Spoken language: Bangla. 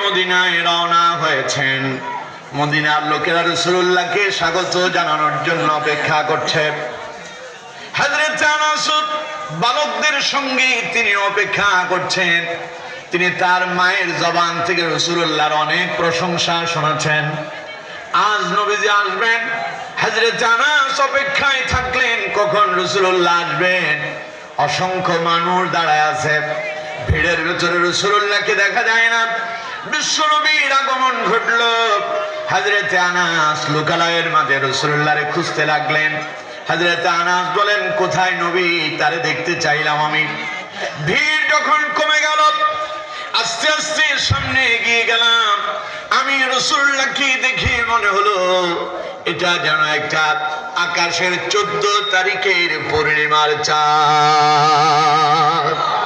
মদিনায় রওনা হয়েছেন। মদিনার লোকেরা রাসূলুল্লাহকে স্বাগত জানানোর জন্য অপেক্ষা করছে। হযরত আনাস বালকদের সঙ্গে তিনি অপেক্ষা করছেন। তিনি তার মায়ের জবান থেকে রাসূলুল্লাহর অনেক প্রশংসা শোনাচ্ছেন। আজ নবীজি আসবেন। হযরত আনাস অপেক্ষায় থাকলেন কখন রাসূলুল্লাহ আসবেন। অসংখ্য মানুষ দাঁড়ায় আছে, ভিড়ের ভিতরে রাসূলুল্লাহকে দেখা যায় না। বিশ্বনবীর আগমন ঘটল। হযরত আনাস লোকালয়ের মাঝে রাসূলুল্লাহকে খুঁজতে লাগলেন। হযরত আনাস বলেন, কোথায় নবী? তারে দেখতে চাইলাম আমি। ভিড় যখন কমে গেল, আস্তে আস্তে সামনে এগিয়ে গেলাম। আমি রাসূলুল্লাহকে দেখে মনে হলো এটা যেন একটা আকাশের 14 তারিখের পূর্ণিমার চাঁদ।